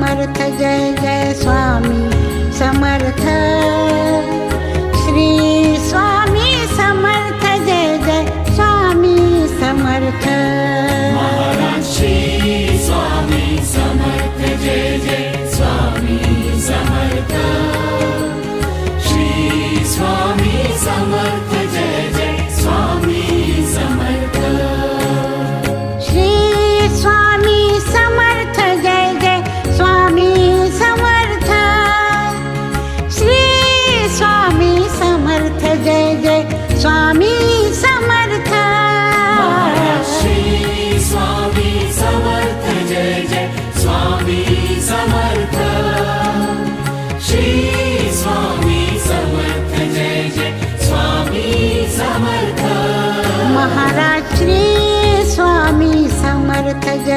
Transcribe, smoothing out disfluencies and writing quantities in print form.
Samarth Jai Jai Swami Samarth Shri Swami Samarth Jai Jai Swami Samarth Maharaj Shri Swami Samarth Jai Jai Swami Samarth Shri Swami Samarth Jai Jai Swami Samarth Shri Swami Samarth Jai Jai Swami Samarth Shri Swami Samarth Jai Jai Swami Samarth Maharaj Shri Swami Samarth Jai Jai Swami Samarth